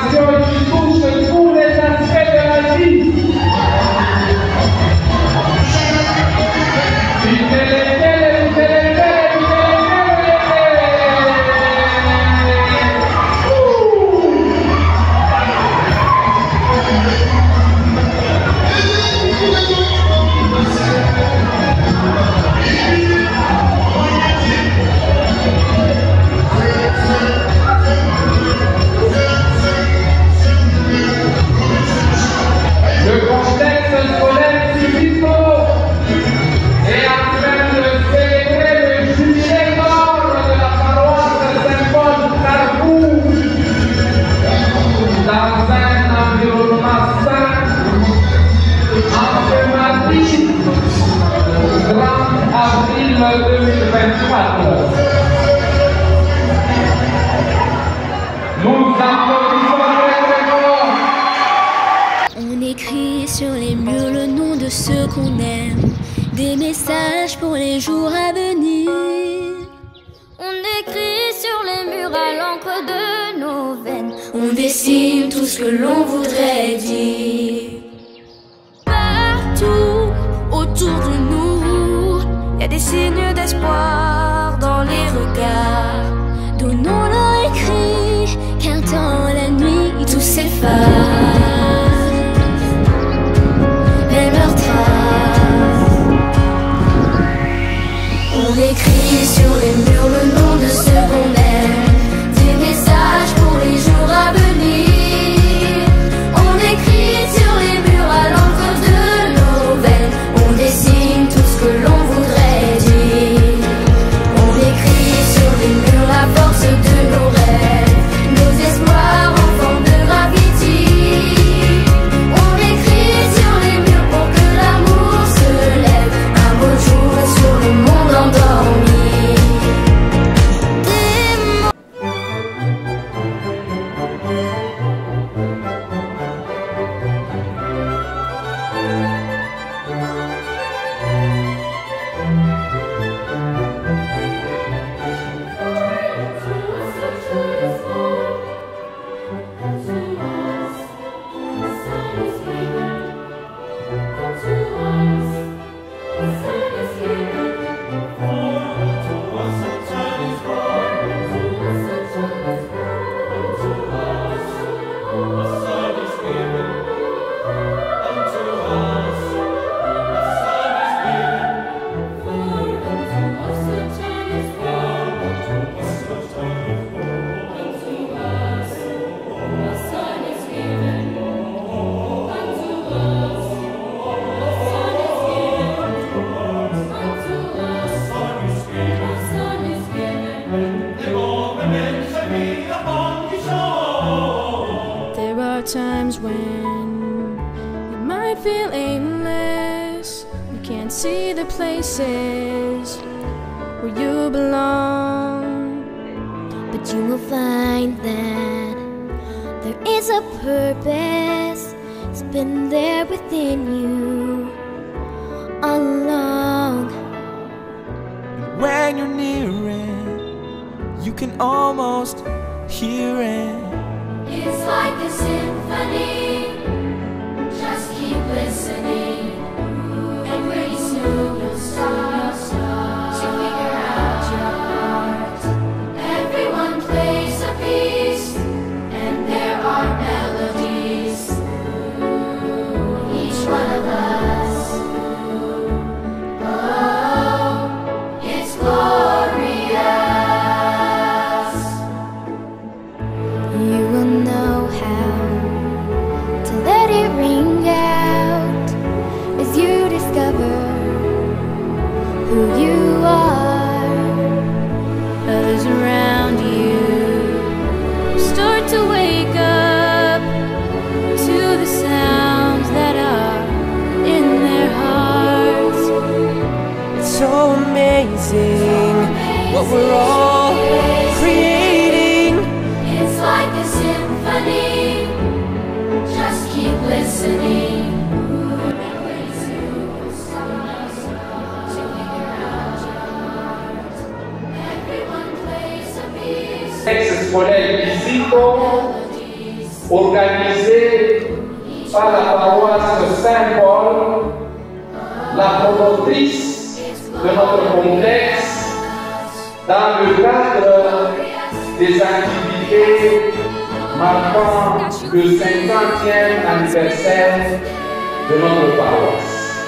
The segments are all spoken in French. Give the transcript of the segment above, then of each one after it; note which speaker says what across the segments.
Speaker 1: passion qui touche tous les aspects de la vie.
Speaker 2: On écrit sur les murs le nom de ceux qu'on aime, des messages pour les jours à venir. On écrit sur les murs à l'encre de nos veines, on dessine tout ce que l'on voudrait dire. Partout autour de nous, y a des signes d'espoir dans les regards. Donnons-leur écrit, car dans la nuit tout s'efface. Mais leurs traces, on écrit sur les murs le nom de ceux qu'on aime, des messages pour les jours à venir. On écrit sur les murs à l'encre de nos veines, on dessine tout ce que l'on voudrait dire. On écrit sur les murs la force de nos rêves, nos espoirs enfants de graffiti. On écrit sur les murs pour que l'amour se lève un beau jour sur le monde endormi.
Speaker 3: There are times when you might feel aimless. You can't see the places where you belong,
Speaker 2: But you will find that there is a purpose. It's been there within you all along.
Speaker 4: When you're near it, you can almost hear it.
Speaker 2: It's like a symphony. Just keep listening, and pretty soon you'll start to figure out your part. Everyone plays a piece, and there are melodies. Each one of us. Oh, it's glorious. You will know how to let it ring out as you discover who you are.
Speaker 3: others around you start to wake up to the sounds that are in their hearts.
Speaker 4: It's so amazing what we're all creating.
Speaker 2: It's like a symphony. Just keep listening.
Speaker 1: Texte scolaire ici, organisée par la paroisse Saint-Paul, la promotrice de notre complexe, dans le cadre des activités marquant le 50e anniversaire de notre paroisse.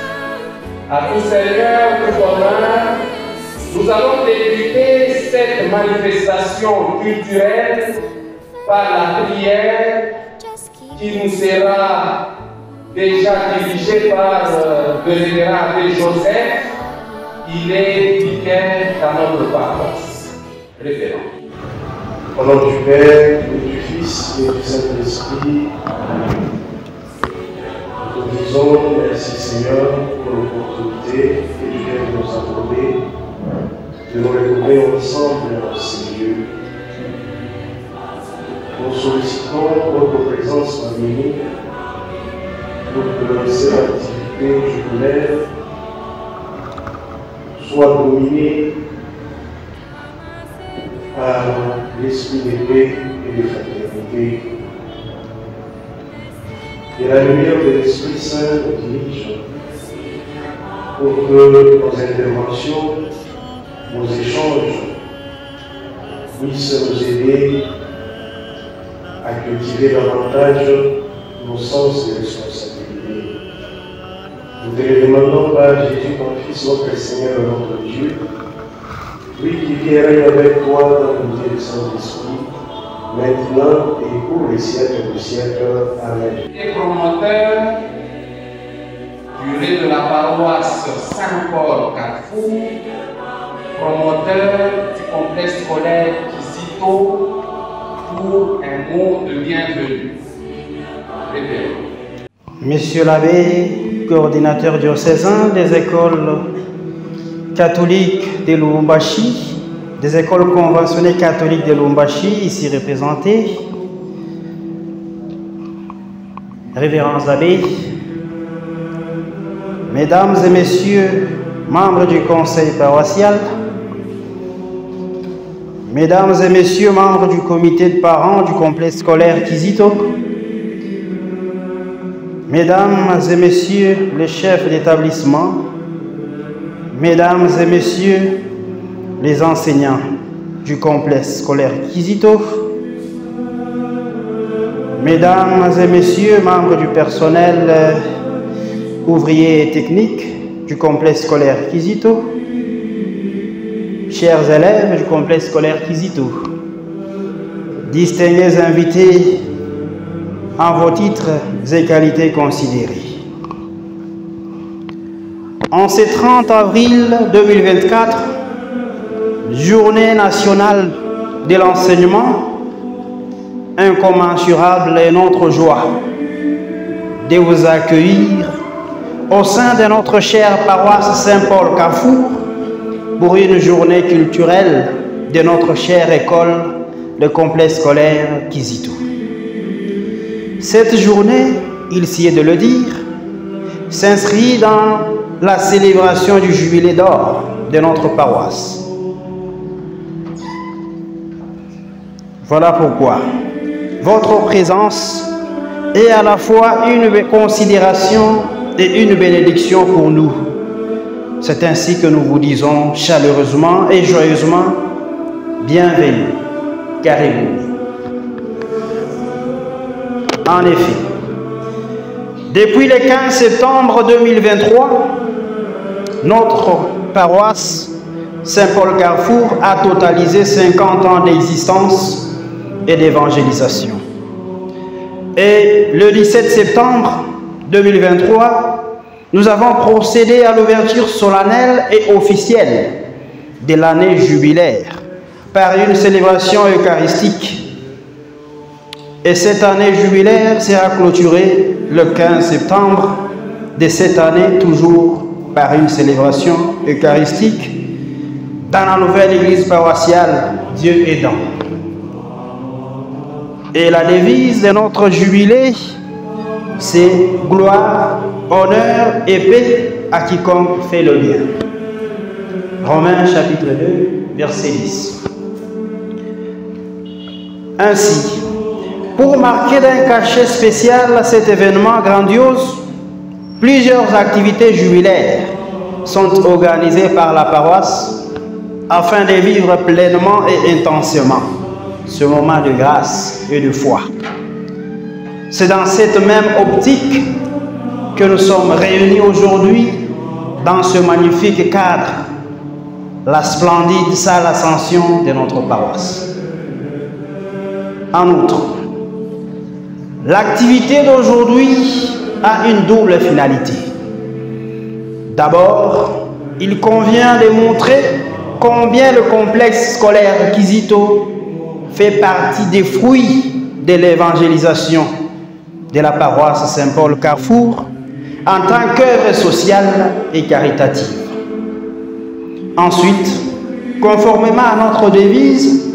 Speaker 1: À tout Seigneur, tout honneur, nous allons débuter cette manifestation culturelle par la prière qui nous sera déjà dirigée par le révérend Abbé Joseph. Il est vicaire dans notre paroisse. Révérend.
Speaker 5: Au nom du Père, et du Fils et du Saint-Esprit, nous disons merci Seigneur pour l'opportunité que tu viens de nous accorder de nous retrouver ensemble en ces lieux. Nous sollicitons votre présence parmi nous pour que cette activité jubilaire soit dominée par l'esprit de paix et de fraternité. Et la lumière de l'Esprit Saint nous dirige pour que nos interventions, nos échanges puissent nous aider à cultiver davantage nos sens de responsabilité. Nous te le demandons par Jésus, ton Fils, notre Seigneur et notre Dieu, lui qui vient avec toi dans l'unité du Saint-Esprit, maintenant et pour les siècles du siècle. Amen.
Speaker 1: Et promoteur curé de la paroisse Saint-Paul Carrefour, promoteur du complexe scolaire Kizito, pour un mot de bienvenue.
Speaker 6: Monsieur l'abbé, coordinateur diocésain des écoles catholiques de Lubumbashi, des écoles conventionnelles catholiques de Lubumbashi, ici représentées, révérends abbés, mesdames et messieurs, membres du conseil paroissial, mesdames et messieurs, membres du comité de parents du complexe scolaire Kizito, mesdames et messieurs les chefs d'établissement, mesdames et messieurs les enseignants du complexe scolaire Kizito, mesdames et messieurs membres du personnel ouvrier et technique du complexe scolaire Kizito, chers élèves du complexe scolaire Kizito, distingués invités en vos titres et qualités considérés. En ce 30 avril 2024, Journée nationale de l'enseignement, incommensurable est notre joie de vous accueillir au sein de notre chère paroisse Saint-Paul Carrefour pour une journée culturelle de notre chère école, le complexe scolaire Kizito. Cette journée, il s'y est de le dire, s'inscrit dans la célébration du jubilé d'or de notre paroisse. Voilà pourquoi votre présence est à la fois une considération et une bénédiction pour nous. C'est ainsi que nous vous disons chaleureusement et joyeusement bienvenue, caribou. En effet, depuis le 15 septembre 2023, notre paroisse Saint-Paul Carrefour a totalisé 50 ans d'existence et d'évangélisation. Et le 17 septembre 2023, nous avons procédé à l'ouverture solennelle et officielle de l'année jubilaire par une célébration eucharistique. Et cette année jubilaire sera clôturée le 15 septembre de cette année, toujours par une célébration eucharistique dans la nouvelle église paroissiale Dieu aidant. Et la devise de notre jubilé, c'est gloire, honneur et paix à quiconque fait le bien. Romains chapitre 2, verset 10. Ainsi, Pour marquer d'un cachet spécial cet événement grandiose, plusieurs activités jubilaires sont organisées par la paroisse afin de vivre pleinement et intensément ce moment de grâce et de foi. C'est dans cette même optique que nous sommes réunis aujourd'hui dans ce magnifique cadre, la splendide salle Ascension de notre paroisse. En outre, l'activité d'aujourd'hui a une double finalité. D'abord, il convient de montrer combien le complexe scolaire Kizito fait partie des fruits de l'évangélisation de la paroisse Saint-Paul Carrefour en tant qu'œuvre sociale et caritative. Ensuite, conformément à notre devise,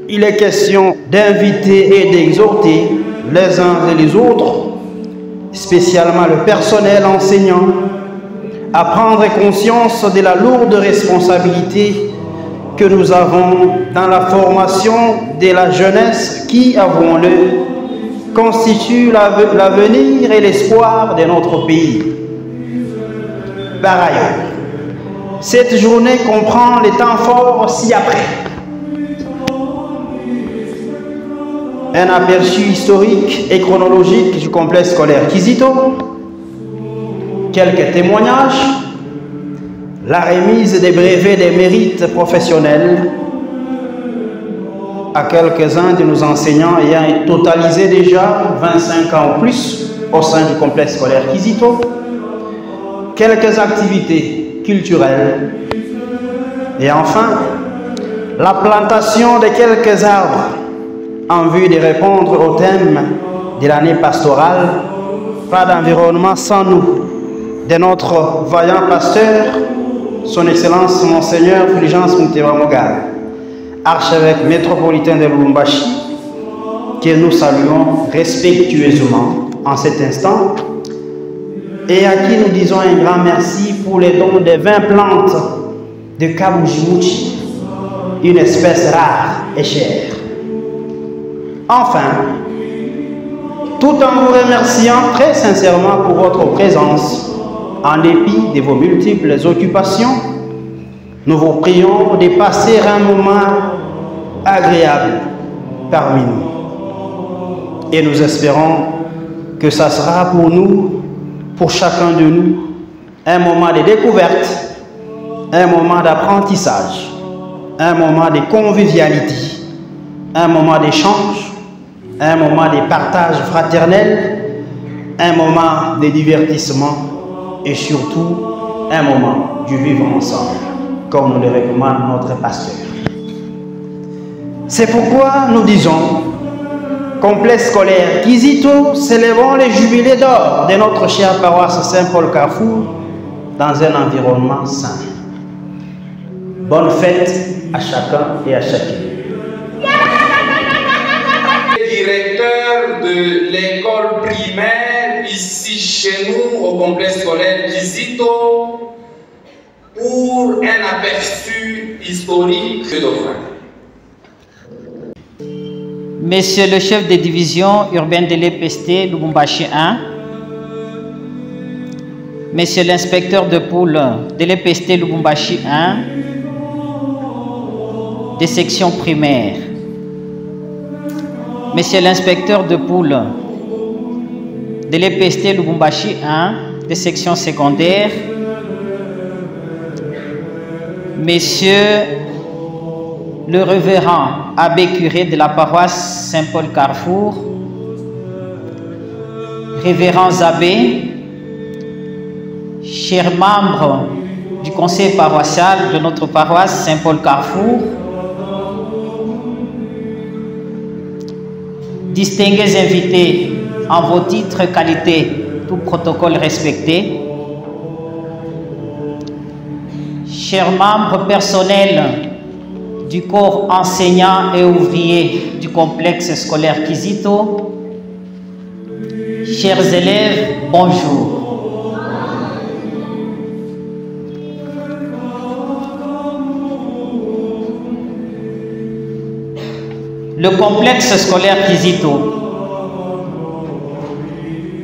Speaker 6: il est question d'inviter et d'exhorter les uns et les autres, spécialement le personnel enseignant, à prendre conscience de la lourde responsabilité que nous avons dans la formation de la jeunesse qui, avouons-le, constitue l'avenir et l'espoir de notre pays. Par ailleurs, cette journée comprend les temps forts ci-après. Un aperçu historique et chronologique du complexe scolaire Kizito, quelques témoignages, la remise des brevets des mérites professionnels à quelques-uns de nos enseignants ayant totalisé déjà 25 ans ou plus au sein du complexe scolaire Kizito, quelques activités culturelles et enfin la plantation de quelques arbres en vue de répondre au thème de l'année pastorale « Pas d'environnement sans nous » de notre vaillant pasteur, son Excellence Monseigneur Fulgence Mutewa Mogal, archevêque métropolitain de Lubumbashi, que nous saluons respectueusement en cet instant et à qui nous disons un grand merci pour les dons des 20 plantes de Kabujimuchi, une espèce rare et chère. Enfin, tout en vous remerciant très sincèrement pour votre présence, en dépit de vos multiples occupations, nous vous prions de passer un moment agréable parmi nous. Et nous espérons que ça sera pour nous, pour chacun de nous, un moment de découverte, un moment d'apprentissage, un moment de convivialité, un moment d'échange, un moment de partage fraternel, un moment de divertissement et surtout un moment du vivre ensemble, comme nous le recommande notre pasteur. C'est pourquoi nous disons, complexe scolaire Kizito, célébrons les jubilés d'or de notre chère paroisse Saint-Paul Carrefour dans un environnement sain. Bonne fête à chacun et à chacune.
Speaker 1: Directeur de l'école primaire ici chez nous au complexe scolaire Kizito pour un aperçu historique de Dauphin.
Speaker 7: Monsieur le chef de division urbaine de l'EPST Lubumbashi 1, Monsieur l'inspecteur de poule de l'EPST Lubumbashi 1, des sections primaires, Monsieur l'inspecteur de poule de l'EPST Lubumbashi 1, des sections secondaires, Monsieur le révérend abbé curé de la paroisse Saint-Paul Carrefour, révérends abbés, chers membres du conseil paroissial de notre paroisse Saint-Paul Carrefour, distingués invités en vos titres, qualités, tout protocole respecté, chers membres personnels du corps enseignant et ouvrier du complexe scolaire Kizito, chers élèves, bonjour. Le complexe scolaire Kizito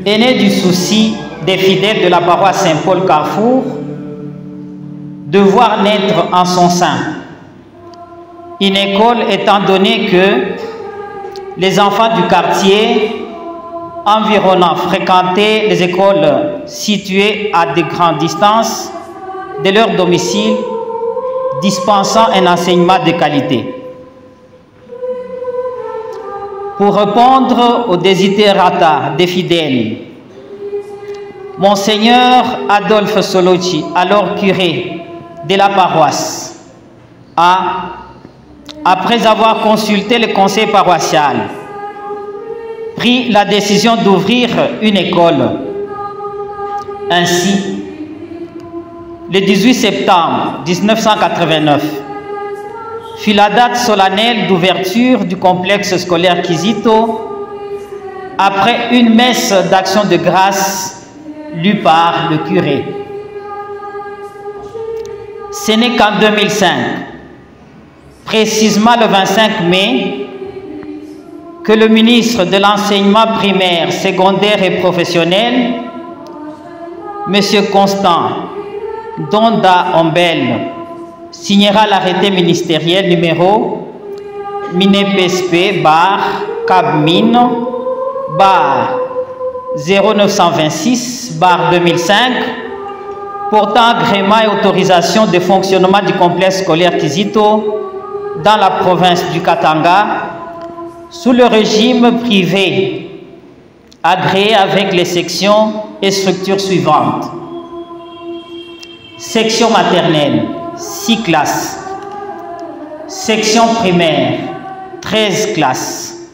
Speaker 7: est né du souci des fidèles de la paroisse Saint-Paul Carrefour de voir naître en son sein une école, étant donné que les enfants du quartier environnant fréquentaient les écoles situées à de grandes distances de leur domicile, dispensant un enseignement de qualité. Pour répondre aux desiderata des fidèles, Monseigneur Adolphe Soloci, alors curé de la paroisse, après avoir consulté le conseil paroissial, pris la décision d'ouvrir une école. Ainsi, le 18 septembre 1989 fut la date solennelle d'ouverture du complexe scolaire Kizito après une messe d'action de grâce lue par le curé. Ce n'est qu'en 2005, précisément le 25 mai, que le ministre de l'enseignement primaire, secondaire et professionnel, M. Constant Donda Ombel, signera l'arrêté ministériel numéro MINEPSP/CAB-0926/2005 portant agrément et autorisation de fonctionnement du complexe scolaire Kizito dans la province du Katanga sous le régime privé agréé avec les sections et structures suivantes. Section maternelle, 6 classes. Section primaire, 13 classes.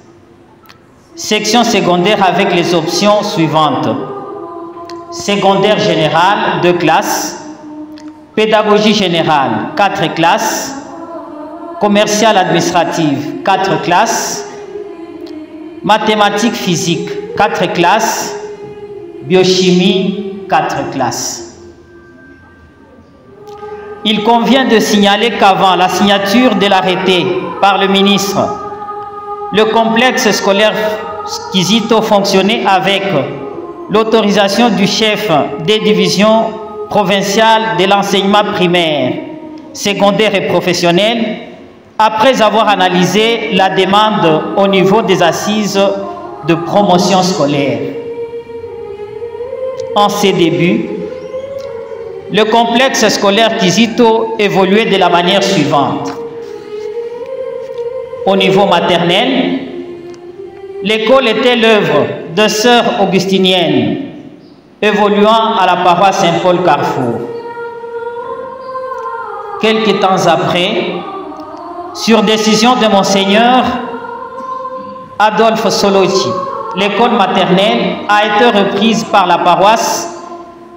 Speaker 7: Section secondaire avec les options suivantes. Secondaire générale, 2 classes. Pédagogie générale, 4 classes. Commerciale administrative, 4 classes. Mathématiques physiques, 4 classes. Biochimie, 4 classes. Il convient de signaler qu'avant la signature de l'arrêté par le ministre, le complexe scolaire Kizito fonctionnait avec l'autorisation du chef des divisions provinciales de l'enseignement primaire, secondaire et professionnel, après avoir analysé la demande au niveau des assises de promotion scolaire. En ses débuts, le complexe scolaire Kizito évoluait de la manière suivante. Au niveau maternel, l'école était l'œuvre de sœurs augustiniennes évoluant à la paroisse Saint-Paul Carrefour. Quelque temps après, sur décision de Monseigneur Adolphe Soloci, l'école maternelle a été reprise par la paroisse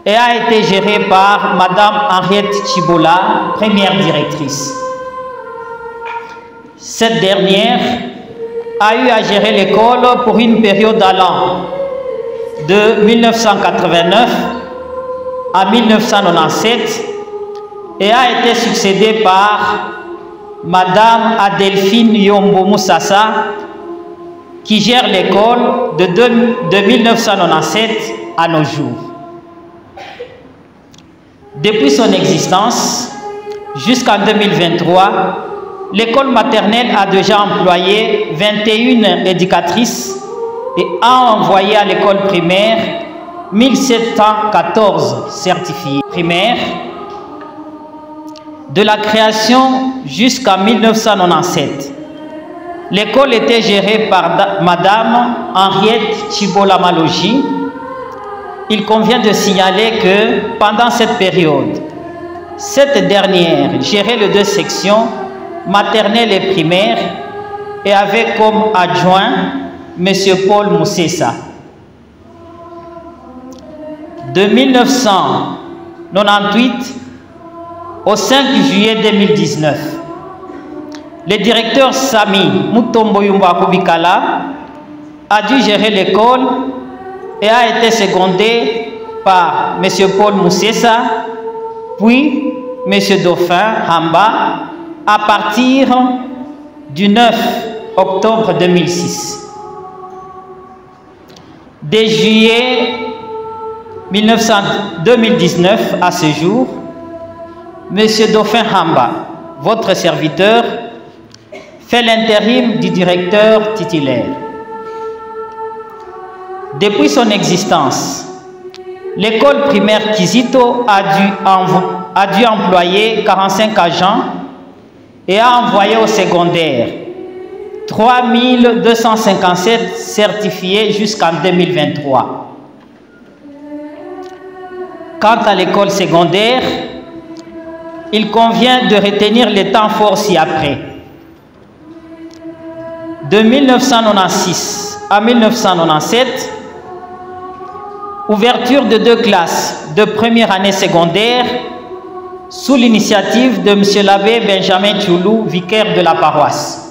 Speaker 7: et a été gérée par Madame Henriette Chibola, première directrice. Cette dernière a eu à gérer l'école pour une période allant de 1989 à 1997 et a été succédée par Madame Adelphine Yombo Moussassa, qui gère l'école de 1997 à nos jours. Depuis son existence, jusqu'en 2023, l'école maternelle a déjà employé 21 éducatrices et a envoyé à l'école primaire 1714 certifiés primaires. De la création jusqu'en 1997, l'école était gérée par Madame Henriette Chibola Maloji. Il convient de signaler que pendant cette période, cette dernière gérait les 2 sections, maternelle et primaire, et avait comme adjoint M. Paul Moussessa. De 1998 au 5 juillet 2019, le directeur Sami Mutombo Yumba Kubikala a dû gérer l'école et a été secondé par M. Paul Moussessa, puis M. Dauphin Hamba, à partir du 9 octobre 2006. De juillet 2019 à ce jour, M. Dauphin Hamba, votre serviteur, fait l'intérim du directeur titulaire. Depuis son existence, l'école primaire Kizito a dû employer 45 agents et a envoyé au secondaire 3257 certifiés jusqu'en 2023. Quant à l'école secondaire, il convient de retenir les temps forts ci-après. De 1996 à 1997, ouverture de 2 classes de première année secondaire sous l'initiative de M. l'abbé Benjamin Tchoulou, vicaire de la paroisse.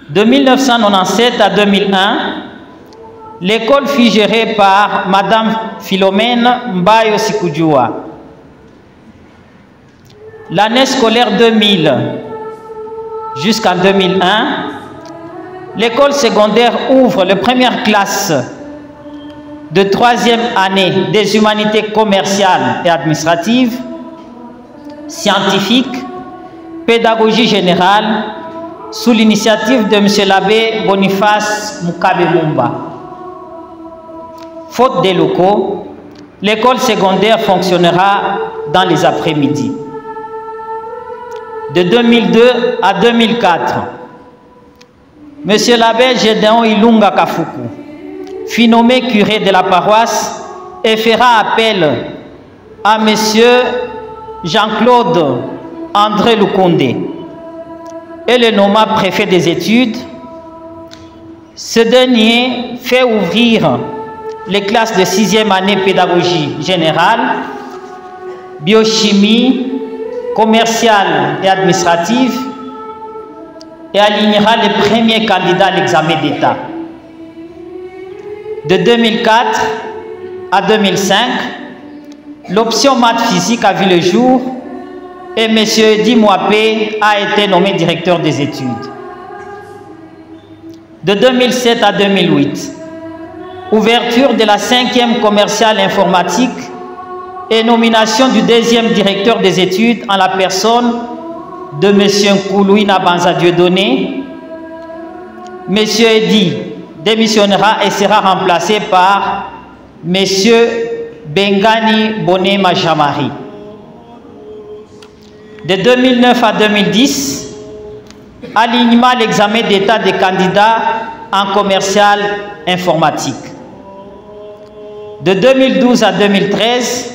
Speaker 7: De 1997 à 2001, l'école fut gérée par Mme Philomène Mbayo Sikudjoua. L'année scolaire 2000 jusqu'en 2001, l'école secondaire ouvre les premières classes de 3e année des humanités commerciales et administratives, scientifiques, pédagogie générale, sous l'initiative de M. l'abbé Boniface Mukabe Mumba. Faute des locaux, l'école secondaire fonctionnera dans les après-midi. De 2002 à 2004, M. l'abbé Gédéon Ilunga Kafuku fut nommé curé de la paroisse et fera appel à M. Jean-Claude André Lukonde et le nomma préfet des études. Ce dernier fait ouvrir les classes de 6e année pédagogie générale, biochimie, commerciale et administrative et alignera les premiers candidats à l'examen d'État. De 2004 à 2005, l'option maths physique a vu le jour et M. Edi Mouapé a été nommé directeur des études. De 2007 à 2008, ouverture de la 5e commerciale informatique et nomination du 2e directeur des études en la personne de M. Nkoulouina Banza Dieudonné. M. Edi démissionnera et sera remplacé par M. Bengani Bonema Jamari. De 2009 à 2010, alignement à l'examen d'état des candidats en commercial informatique. De 2012 à 2013,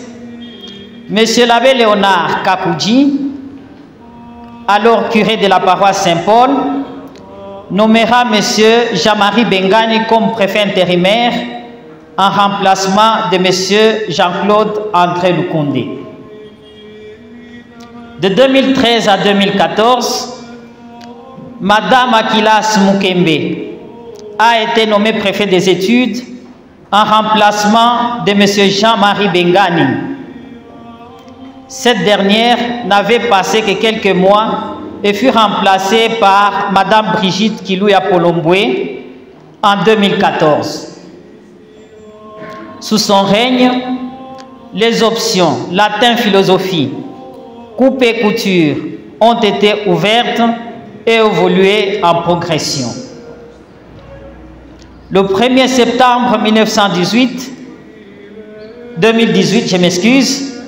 Speaker 7: M. l'abbé Léonard Kakouji, alors curé de la paroisse Saint-Paul, nommera M. Jean-Marie Bengani comme préfet intérimaire en remplacement de M. Jean-Claude André Lukonde. De 2013 à 2014, Mme Akilas Mukembe a été nommée préfet des études en remplacement de M. Jean-Marie Bengani. Cette dernière n'avait passé que quelques mois et fut remplacée par Mme Brigitte Kilouya Polomboué en 2014. Sous son règne, les options latin philosophie, coupe et couture ont été ouvertes et évolué en progression. Le 1er septembre 2018, je m'excuse,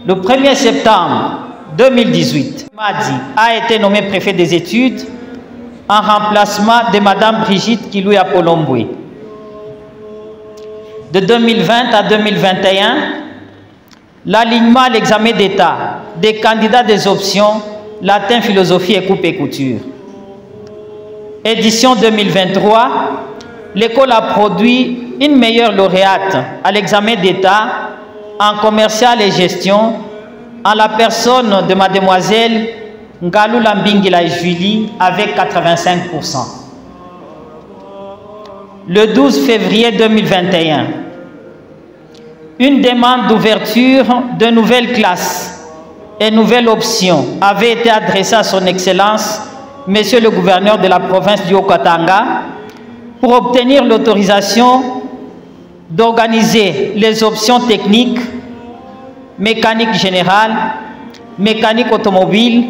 Speaker 7: le 1er septembre 2018, Madi a été nommé préfet des études en remplacement de Mme Brigitte Kilouya Polomboué. De 2020 à 2021, l'alignement à l'examen d'État des candidats des options latin, philosophie et coupe et couture. Édition 2023, l'école a produit une meilleure lauréate à l'examen d'État en commercial et gestion en la personne de mademoiselle Ngalou Lambingila Julie avec 85%. Le 12 février 2021, une demande d'ouverture de nouvelles classes et nouvelles options avait été adressée à son Excellence, Monsieur le gouverneur de la province du Haut-Katanga, pour obtenir l'autorisation d'organiser les options techniques, mécanique générale, mécanique automobile,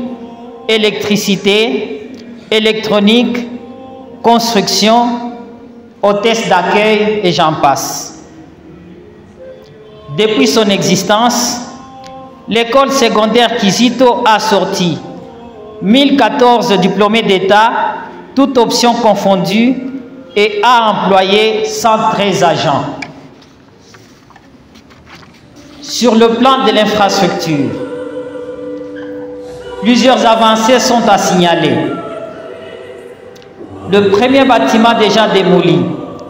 Speaker 7: électricité, électronique, construction, hôtesse d'accueil et j'en passe. Depuis son existence, l'école secondaire Kizito a sorti 1014 diplômés d'État, toutes options confondues, et a employé 113 agents. Sur le plan de l'infrastructure, plusieurs avancées sont à signaler. Le premier bâtiment déjà démoli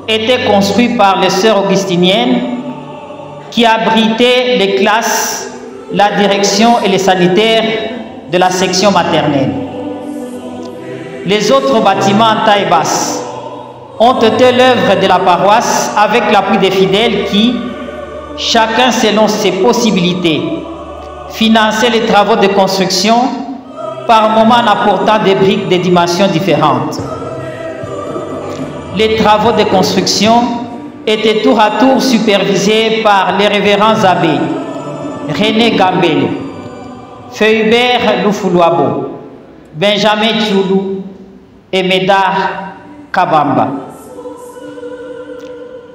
Speaker 7: était construit par les sœurs augustiniennes qui abritaient les classes, la direction et les sanitaires de la section maternelle. Les autres bâtiments en taille basse ont été l'œuvre de la paroisse avec l'appui des fidèles qui, chacun selon ses possibilités, finançaient les travaux de construction, par moments en apportant des briques de dimensions différentes. Les travaux de construction étaient tour à tour supervisés par les révérends abbés René Gambele, Feubert Lufuluabo, Benjamin Tchoulou et Médard Kabamba.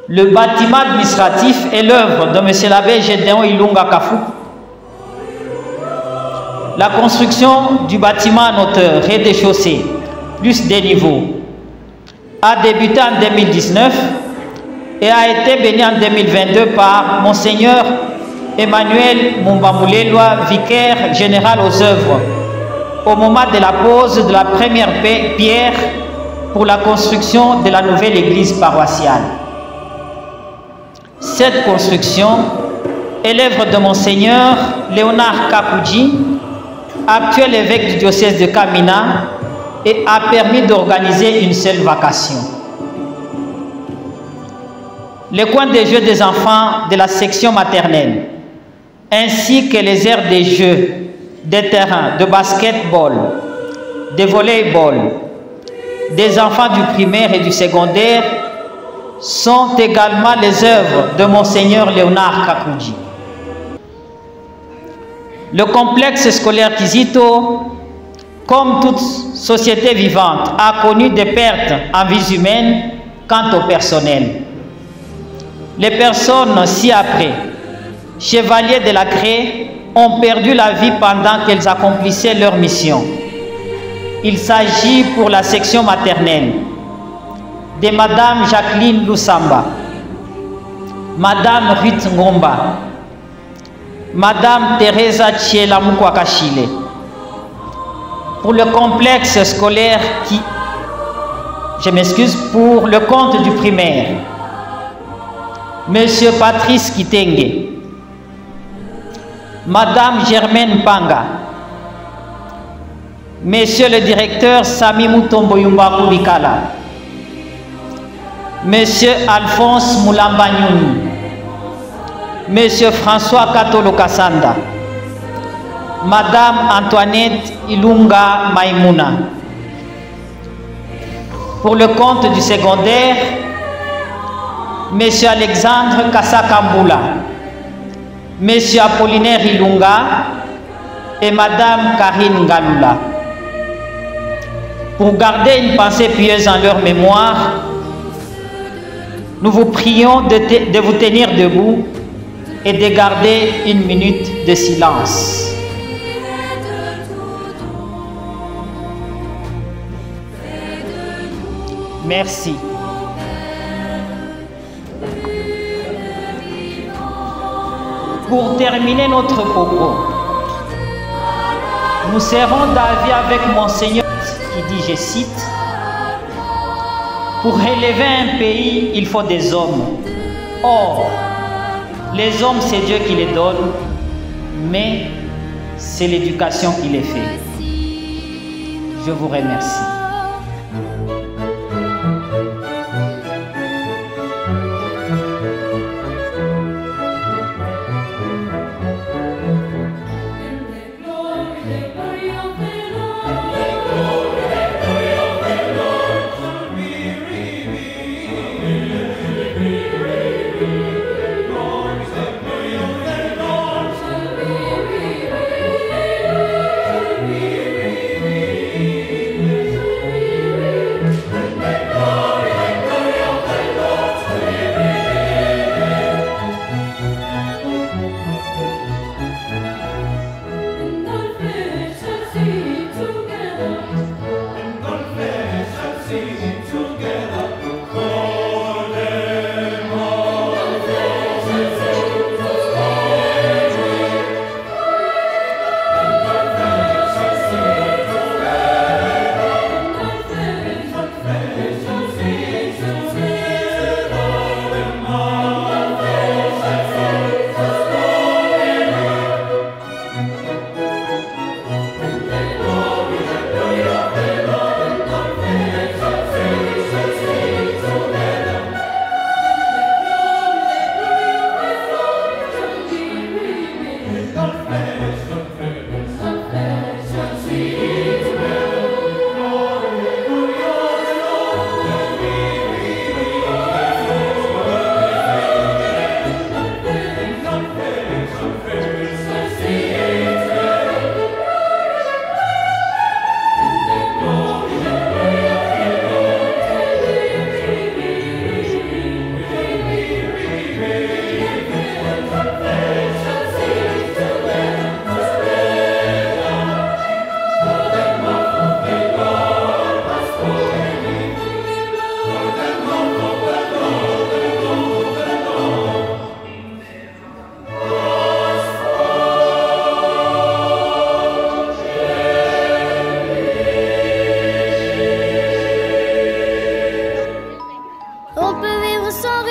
Speaker 7: Le bâtiment administratif est l'œuvre de M. l'abbé Gédéon Ilunga Kafou. La construction du bâtiment en hauteur, rez-de-chaussée, plus des niveaux, a débuté en 2019 et a été béni en 2022 par Monseigneur Emmanuel Mumbamulelwa, vicaire général aux œuvres, au moment de la pose de la première pierre pour la construction de la nouvelle église paroissiale. Cette construction est l'œuvre de Monseigneur Léonard Kapoudji, actuel évêque du diocèse de Kamina, et a permis d'organiser une seule vacation. Les coins de jeux des enfants de la section maternelle, ainsi que les aires des jeux, des terrains de basketball, de volleyball, des enfants du primaire et du secondaire, sont également les œuvres de Monseigneur Léonard Kapoudji. Le complexe scolaire Kizito, comme toute société vivante, a connu des pertes en vies humaines quant au personnel. Les personnes ci-après, chevaliers de la Craie, ont perdu la vie pendant qu'elles accomplissaient leur mission. Il s'agit pour la section maternelle de Madame Jacqueline Lusamba, Madame Ruth Ngomba, Madame Teresa Tchiela Mukwakashile. Pour le complexe scolaire qui, pour le compte du primaire, Monsieur Patrice Kitenge, Madame Germaine Panga, Monsieur le directeur Sami Mutombo Yumbaku Bikala, Monsieur Alphonse Moulamba Nyouni, Monsieur François Katolo Kassanda, Madame Antoinette Ilunga Maïmouna. Pour le compte du secondaire, Monsieur Alexandre Kassakamboula, Monsieur Apollinaire Ilunga et Madame Karine Galula. Pour garder une pensée pieuse en leur mémoire, nous vous prions de vous tenir debout et de garder une minute de silence. Merci. Pour terminer notre propos, nous serons d'avis avec Monseigneur qui dit, je cite, « Pour élever un pays, il faut des hommes. Or, les hommes, c'est Dieu qui les donne, mais c'est l'éducation qui les fait. » Je vous remercie.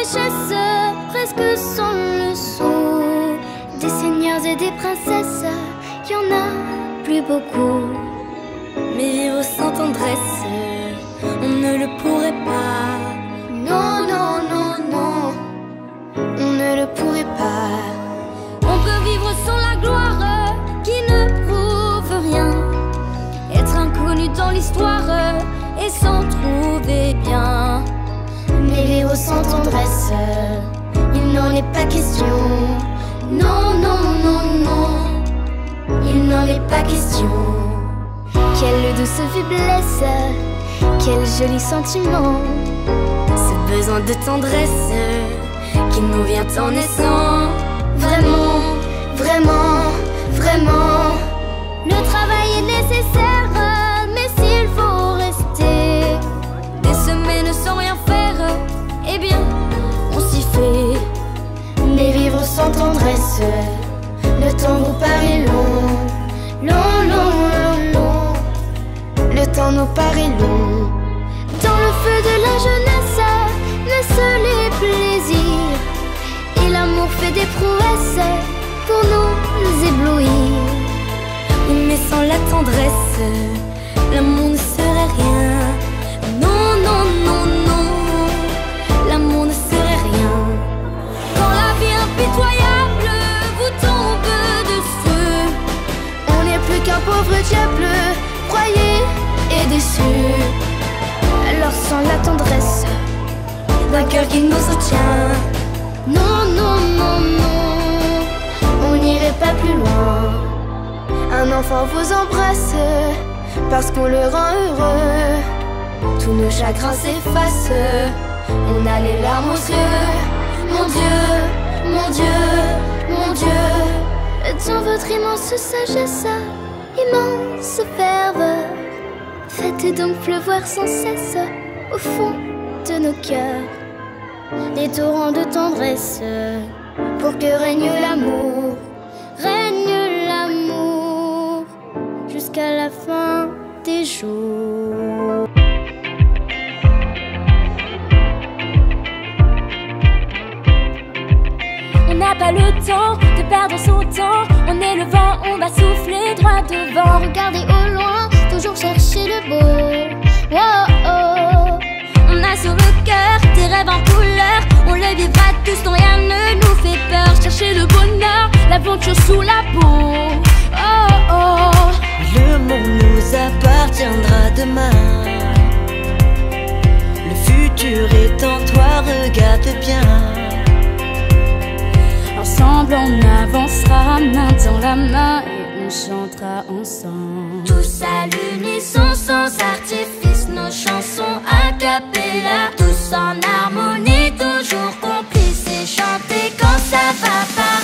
Speaker 2: richesses, presque sans leçon. Des seigneurs et des princesses, y en a plus beaucoup. Mais vivre sans tendresse, on ne le pourrait pas. Non, non, non, non, on ne le pourrait pas. On peut vivre sans la gloire qui ne prouve rien, être inconnu dans l'histoire et s'en trouver bien. Mais vivre sans tendresse, il n'en est pas question. Non, non, non, non, il n'en est pas question. Quelle douce faiblesse, quel joli sentiment, ce besoin de tendresse qui nous vient en naissant. Vraiment, vraiment, vraiment, le travail est nécessaire, mais s'il faut rester des semaines sans rien faire, eh bien, on s'y fait. Mais vivre sans tendresse, le temps vous paraît long, long, long, long, long. Le temps nous paraît long. Dans le feu de la jeunesse naissent les plaisirs, et l'amour fait des prouesses pour nous éblouir. Mais sans la tendresse, l'amour ne serait rien. Non, non, non, non, l'amour ne serait rien. Quand la vie impitoyable vous tombe dessus, on n'est plus qu'un pauvre diable, broyé et déçu. Alors sans la tendresse d'un cœur qui nous soutient, non, non, non, non, on n'irait pas plus loin. Un enfant vous embrasse parce qu'on le rend heureux. Tous nos chagrins s'effacent, on a les larmes aux yeux. Mon Dieu, mon Dieu, mon Dieu, dans votre immense sagesse, immense ferveur, faites donc pleuvoir sans cesse au fond de nos cœurs des torrents de tendresse, pour que règne l'amour, règne l'amour jusqu'à la fin des jours. On n'a pas le temps de perdre son temps, on est le vent, on va souffler droit devant. Regardez au loin, toujours chercher le beau. Oh, oh. On a sur le cœur des rêves en couleur, on le vivra tous, non rien ne nous fait peur. Chercher le bonheur, l'aventure sous la peau. Oh, oh.
Speaker 8: Le monde nous appartiendra demain. Le futur est en toi, regarde bien.
Speaker 3: Ensemble on avancera main dans la main et on chantera ensemble.
Speaker 2: Tous à l'unisson, sans artifice, nos chansons a cappella. Tous en harmonie, toujours complices et chanter quand ça va pas.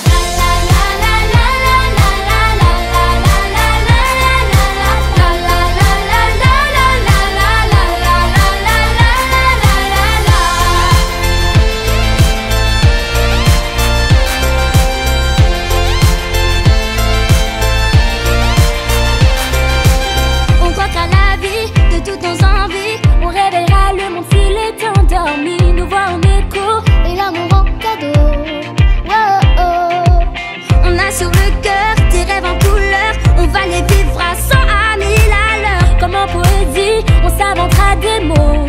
Speaker 2: Nous voir en écho et l'amour en cadeau. Oh, oh. On a sur le cœur des rêves en couleur, on va les vivre à 100 à 1000 à l'heure. Comme en poésie, on s'inventera des mots.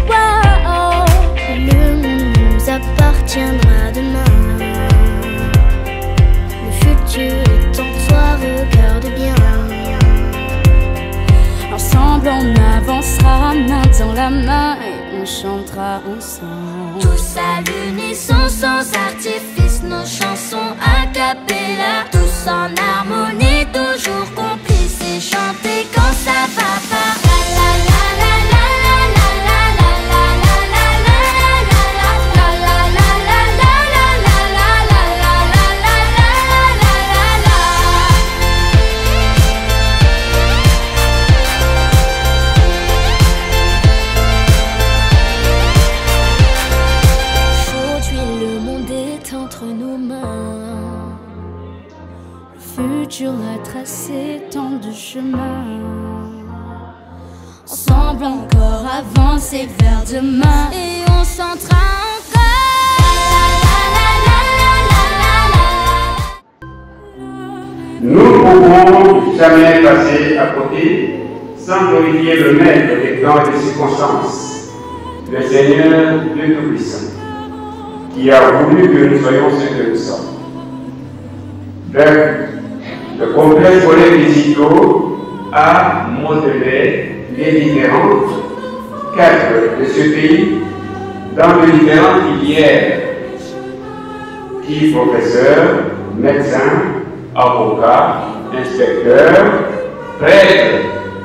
Speaker 2: Oh, oh. Le monde nous appartiendra demain. Le futur est en toi, regarde bien.
Speaker 3: Ensemble on avancera main dans la main et on chantera ensemble.
Speaker 2: Tous à l'unisson, sans artifice, nos chansons a cappella. Tous en harmonie, toujours complices et chanter quand ça va pas.
Speaker 3: A tracé tant de chemins, ensemble encore avancer vers demain,
Speaker 2: et on chantera encore.
Speaker 9: Nous ne pouvons jamais passer à côté sans glorifier le maître des temps et des circonstances, le Seigneur Dieu Tout-Puissant, qui a voulu que nous soyons ce que nous sommes. Le complexe scolaire Kizito a modelé les différentes cadres de ce pays dans de différentes filières, qui professeurs, médecins, avocats, inspecteurs, prêtres,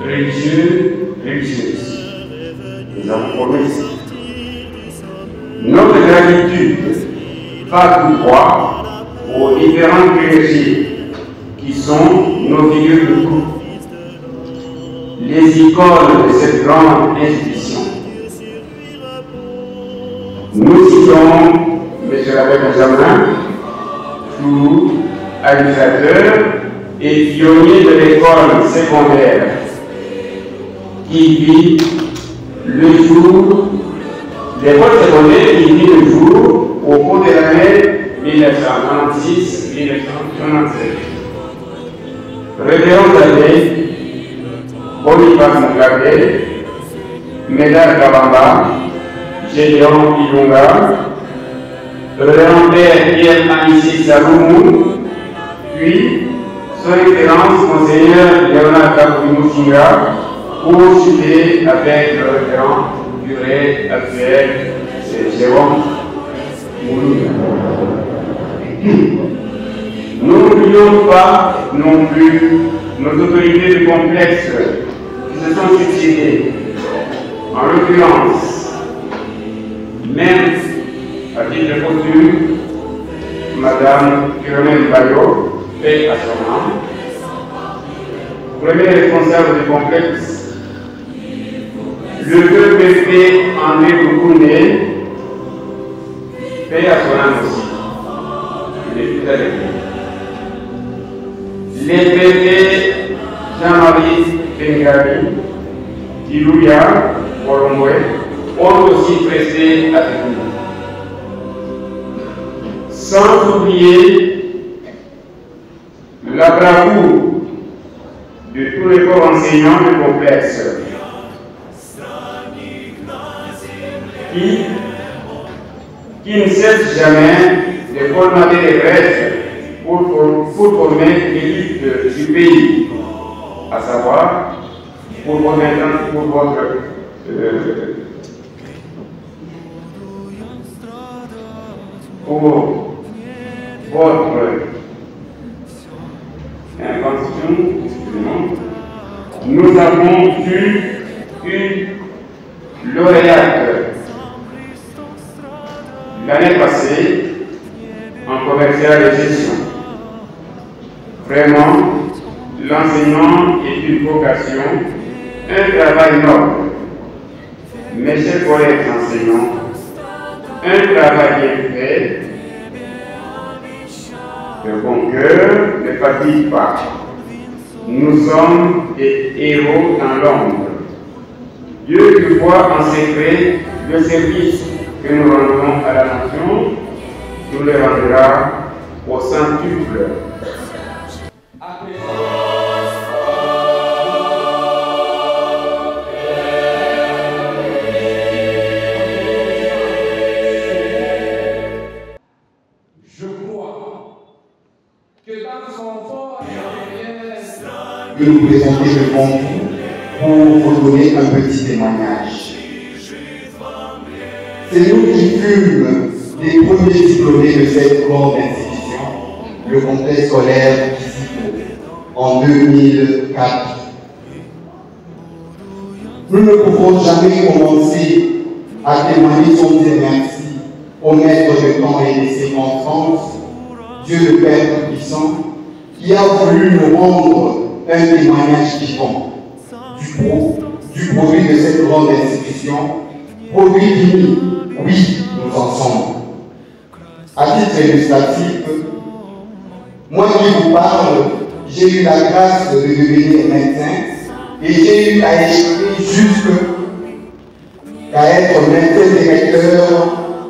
Speaker 9: religieux, religieuses. Nous avons formé ici. Notre gratitude va tout droit aux différents clergés qui sont nos figures de groupe, les icônes de cette grande institution. Nous citons M. l'abbé Benjamin, tout administrateur et pionnier de l'école secondaire, qui vit le jour, l'école secondaire qui vit le jour au cours de l'année 1996-1997. Révérend Abbé Boniface Mugabe, Médard Kabamba, Gédéon Ilunga, Révérend Père Pierre Anissé Saroumou, puis son Excellence Monseigneur Léonard Kabouimou-Singa, pour citer avec le référent curé actuel, c'est Jérôme Mouloud. Nous n'oublions pas non plus nos autorités de complexe qui se sont succédées. En l'occurrence, même à titre posthume, Madame Philomène Bayo, paix à son âme, premier responsable du complexe, le PPP André Koukouné, paix à son âme aussi. Il est tout à l'heure. Les PP Jean-Marie Bengali, Kilouya, Colomboé, ont aussi pressé avec nous. Sans oublier la bravoure de tous les corps enseignants du complexe qui ne cessent jamais de colmater les brèches pour former l'élite du pays, à savoir pour votre invention, nous avons eu une lauréate l'année passée en commercial et gestion. Vraiment, l'enseignement est une vocation, un travail noble. Mes chers collègues enseignants, un travail bien fait, le bon cœur ne fatigue pas. Nous sommes des héros dans l'ombre. Dieu qui voit en secret le service que nous rendons à la nation, nous le rendra au centuple.
Speaker 10: De nous présenter devant vous pour vous donner un petit témoignage. C'est nous qui fûmes les premiers diplômés de cette grande institution, le complexe scolaire Kizito, en 2004. Nous ne pouvons jamais commencer à témoigner son merci au maître de temps et de circonstances, Dieu le Père Tout-Puissant, qui a voulu nous rendre un témoignage vivant du produit de cette grande institution, produit fini, oui, nous en sommes. À titre illustratif, moi qui vous parle, j'ai eu la grâce de devenir médecin et j'ai eu à échouer jusqu'à être médecin directeur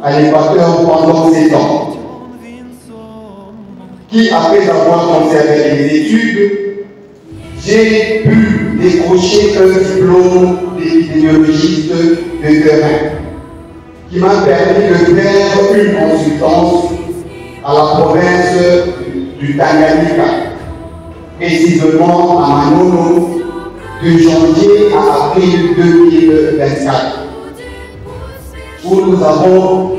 Speaker 10: à l'Équateur pendant 7 ans. qui, après avoir conservé les études, j'ai pu décrocher un diplôme d'épidémiologiste de terrain qui m'a permis de faire une consultance à la province du Tanganyika, précisément à Manono, de janvier à avril 2024, où nous avons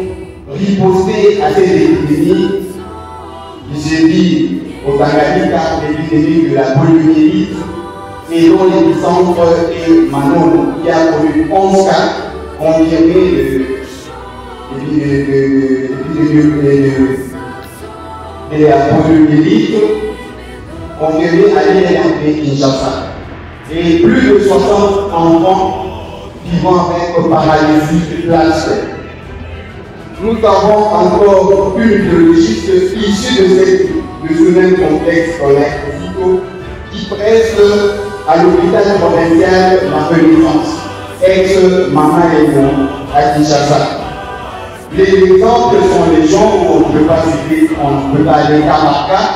Speaker 10: riposté à cette épidémie qui se vit au Tanganyika, l'épidémie de la poliomyélite, et dont l'épicentre est Manono, qui a connu 11 cas confirmés de la poliomyélite, confirmés à l'INRP Kinshasa. Et plus de 60 enfants vivant avec paralysie plastique. Nous avons encore une biologiste issue de ce même complexe scolaire qui presse à l'hôpital provincial La Renaissance, ex-Mama Léon à Kinshasa. Les exemples sont les gens où on ne peut pas citer, on ne peut pas aller cas par cas,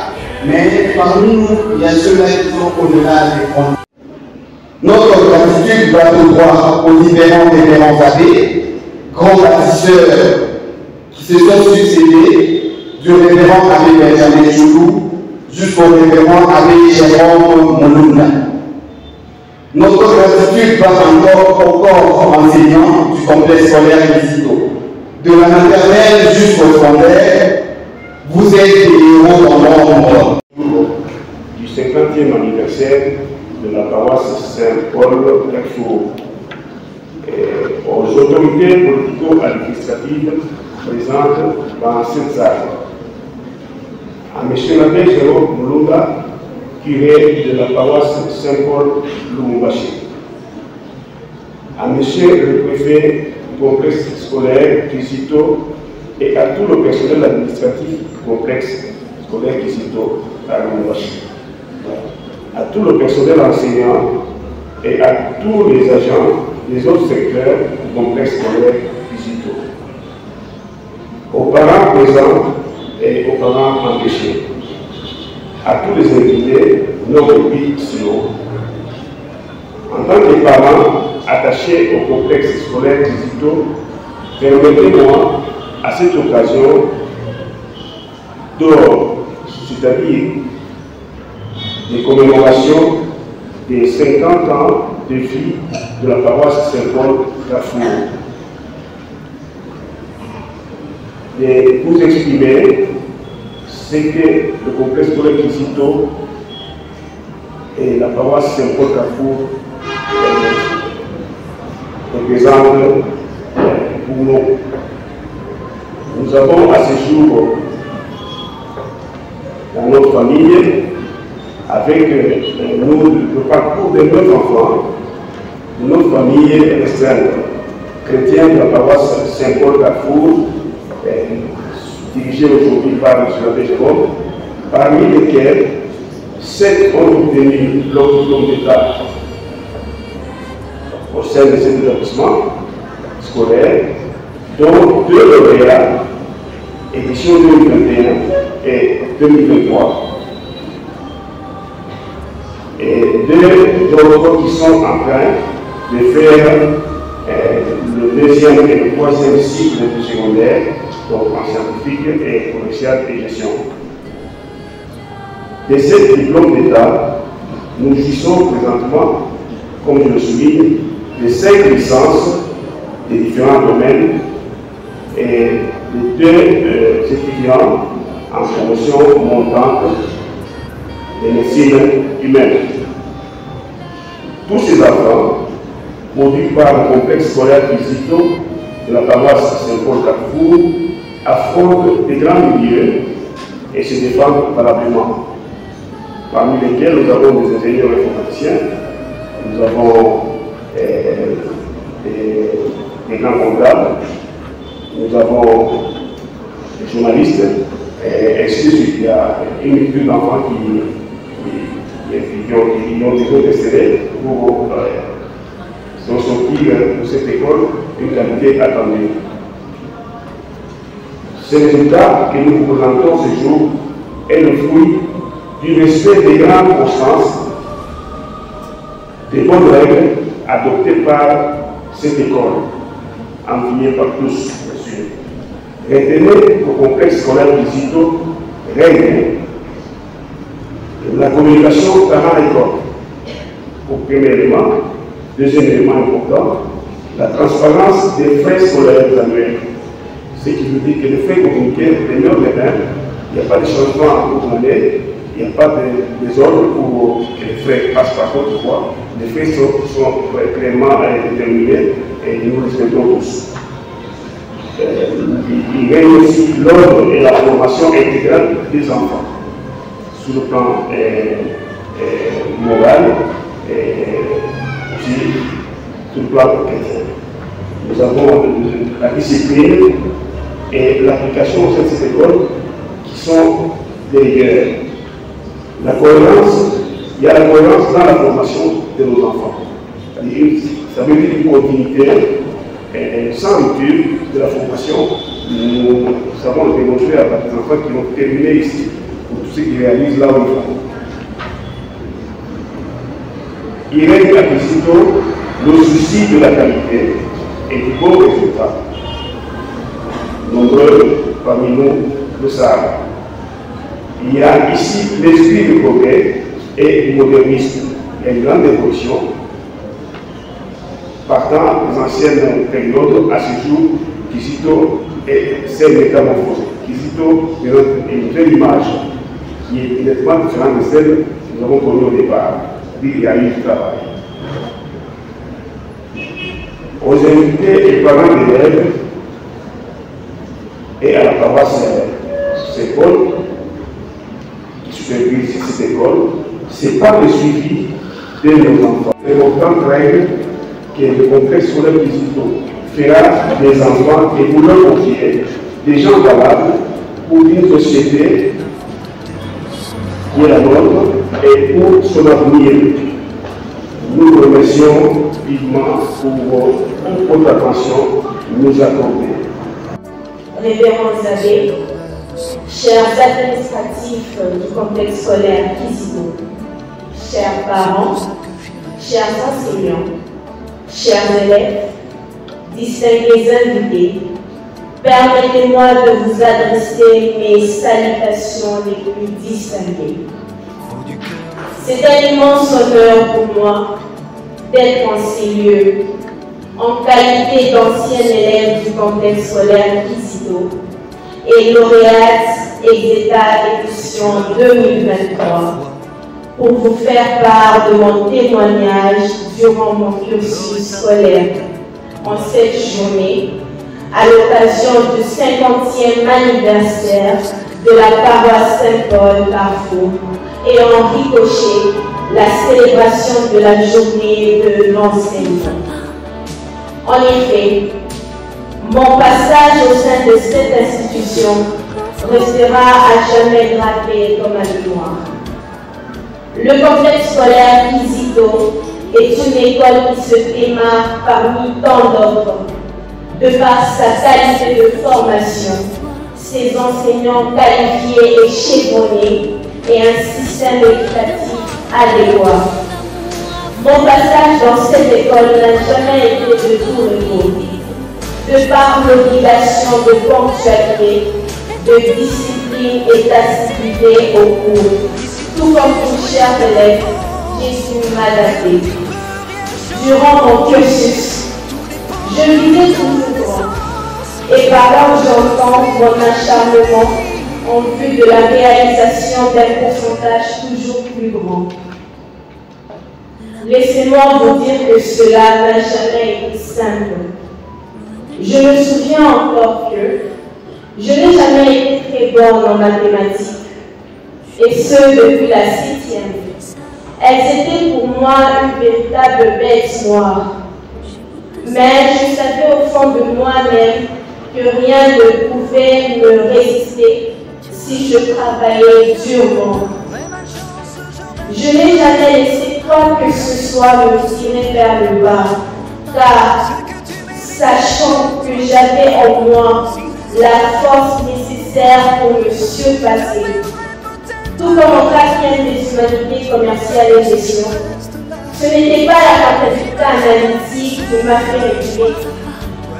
Speaker 10: mais parmi nous, il y a ceux-là qui sont au-delà des frontières. Notre gratitude va tout droit aux différents révérends abbés, grands bâtisseurs qui se sont succédés, du révérend abbé Benjamin Choulou jusqu'au révérend abbé Jérôme Moulouna. Notre gratitude va encore au corps enseignant du complexe scolaire Kizito. De la maternelle jusqu'au secondaire, vous êtes des héros dans l'ombre.
Speaker 9: Du 50e anniversaire de la paroisse Saint-Paul Carrefour, aux autorités politico-administratives présentes dans cette salle, à M. l'abbé Jérôme Moulunda, curé de la paroisse Saint-Paul Lumumbashi, à M. le préfet du complexe scolaire Kizito et à tout le personnel administratif du complexe scolaire Kizito à Lumumbashi, à tout le personnel enseignant et à tous les agents des autres secteurs du complexe scolaire Kizito, aux parents présents et aux parents empêchés, à tous les invités non repris sur l'eau. En tant que parents attachés au complexe scolaire Kizito, permettez-moi à cette occasion d'or, c'est-à-dire des commémorations des 50 ans de vie de la paroisse Saint-Paul Carrefour, de vous exprimer ce que le complexe scolaire Kizito et la paroisse Saint-Paul Carrefour représentent pour nous. Nous avons à ce jour dans notre famille, avec nous, le parcours de 9 enfants, de notre famille restreinte, chrétienne de la paroisse Saint-Paul Carrefour, dirigée aujourd'hui par M. l'abbé Jérôme, parmi lesquels 7 ont obtenu leur diplôme d'État au sein de cet établissement scolaire, dont 2 lauréats, édition 2021 et 2023. Et 2 autres qui sont en train de faire le 2e et le 3e cycle du secondaire, donc en scientifique et commercial et gestion. De ces diplômes d'État, nous jouissons présentement, comme je le souligne, de 5 licences des différents domaines et de 2 étudiants en promotion montante de médecine humaine. Tous ces enfants, produits par le complexe scolaire Kizito de la paroisse Saint-Paul Carrefour, affrontent des grands milieux et se défendent valablement. Parmi lesquels nous avons des ingénieurs informaticiens, nous avons des grands comptables, nous avons des journalistes, et ainsi de suite. Il y a une multitude d'enfants qui ont déjà testé pour sortir de cette école une qualité attendue. Ce résultat que nous vous présentons ce jour est le fruit du respect des grandes constances, des bonnes règles adoptées par cette école, enviée par tous, bien sûr. Retenez au complexe scolaire Kizito règne la communication parent-école. Au premier élément. Deuxième élément important, la transparence des frais scolaires annuels. Ce qui veut dire que les frais communiqués demeurent les mêmes, il n'y a pas de changement en cours d'année, il n'y a pas de désordre pour que les frais passent par contre fois. Les frais sont clairement déterminés et nous respectons tous. Il règne aussi l'ordre et la formation intégrale des enfants, sur le plan moral et aussi sur le plan chrétien. Nous avons la discipline et l'application au sein de cette école qui sont des rigueurs. La cohérence, il y a la cohérence dans la formation de nos enfants. Ça veut dire une continuité sans rupture de la formation. Nous avons démontré à des enfants qui ont terminé ici, pour tous ceux qui réalisent là où ils vont. Il règne à Kizito le souci de la qualité et du bon résultat. Nombreux parmi nous le savent. Il y a ici l'esprit du progrès et du modernisme. Il y a une grande évolution. Partant des anciennes périodes, à ce jour, Kizito s'est métamorphosé. Kizito est une belle image qui est nettement différente de celle que nous avons connue au départ. Il y a eu du travail. Aux invités et parents d'élèves et à la paroisse Saint-Paul, qui supervise cette école, c'est pas le suivi de nos enfants. L'importante règle que le complexe scolaire Kizito fera des enfants et pour leur confier des gens valables pour une société qui est la nôtre et pour son avenir. Nous vous remercions vivement pour votre attention nous accorder.
Speaker 11: Révérends abbés, chers administratifs du complexe scolaire Kizito, chers parents, chers enseignants, chers élèves, distingués invités, permettez-moi de vous adresser mes salutations les plus distinguées. C'est un immense honneur pour moi d'être en ces lieux en qualité d'ancienne élève du complexe scolaire Kizito et lauréate Exeta édition 2023 pour vous faire part de mon témoignage durant mon cursus scolaire en cette journée à l'occasion du 50e anniversaire de la paroisse Saint-Paul Carrefour et en ricochet la célébration de la journée de l'enseignement. En effet, mon passage au sein de cette institution restera à jamais gravé dans ma mémoire. Le complexe scolaire Kizito est une école qui se démarque parmi tant d'autres, de par sa qualité de formation, ses enseignants qualifiés et chevronnés et un système éducatif adéquat. Mon passage dans cette école n'a jamais été de tout repos, de par l'obligation de ponctualité, de discipline et d'assiduité au cours. Tout comme vous, chers élèves, j'ai su m'adapter. Durant mon cursus, je visais toujours grand, et par là où j'entends mon acharnement en vue de la réalisation d'un pourcentage toujours plus grand. Laissez-moi vous dire que cela n'a jamais été simple. Je me souviens encore que je n'ai jamais été très bonne en mathématiques, et ce depuis la 6e. Elles étaient pour moi une véritable bête noire. Mais je savais au fond de moi-même que rien ne pouvait me résister si je travaillais durement. Je n'ai jamais laissé quoi que ce soit me tirer vers le bas, car sachant que j'avais en moi la force nécessaire pour me surpasser, tout comme en 4e des humanités commerciales et gestion, ce n'était pas la capacité analytique qui m'a fait reculer.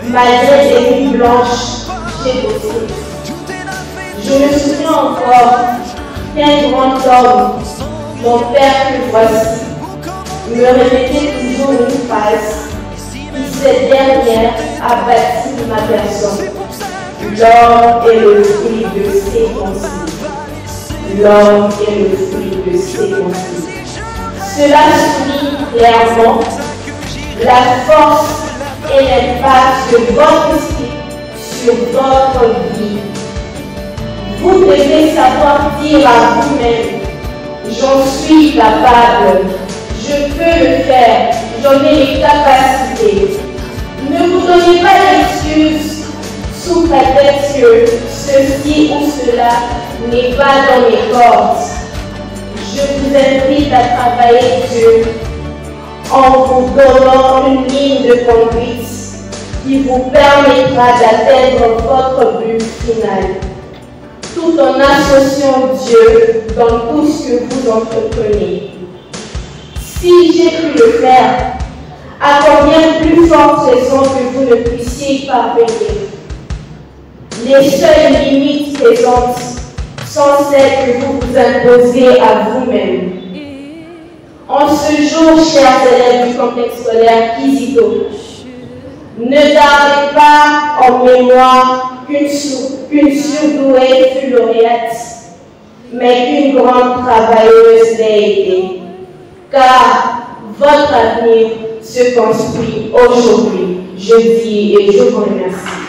Speaker 11: Malgré des nuits blanches, j'ai bossé. Je me souviens encore qu'un grand homme, mon père que voici, me répétait toujours une phrase qui, cette dernière, a bâti ma personne. L'homme est le fruit de ses pensées. L'homme est le fruit de ses pensées. Cela souligne clairement la force et l'impact de votre esprit sur votre vie. Vous devez savoir dire à vous-même, j'en suis capable, je peux le faire, j'en ai les capacités. Ne vous donnez pas d'excuses sous prétexte que ceci ou cela n'est pas dans mes cordes. Je vous invite à travailler Dieu en vous donnant une ligne de conduite qui vous permettra d'atteindre votre but final, tout en associant Dieu dans tout ce que vous entreprenez. Si j'ai pu le faire, à combien plus forte raison que vous ne puissiez y parvenir? Les seules limites présentes sont celles que vous vous imposez à vous-même. En ce jour, chers élèves du complexe scolaire Kizito, ne gardez pas en mémoire qu'une surdouée fut lauréate, mais qu'une grande travailleuse l'a été, car votre avenir se construit aujourd'hui. Je dis et je vous remercie.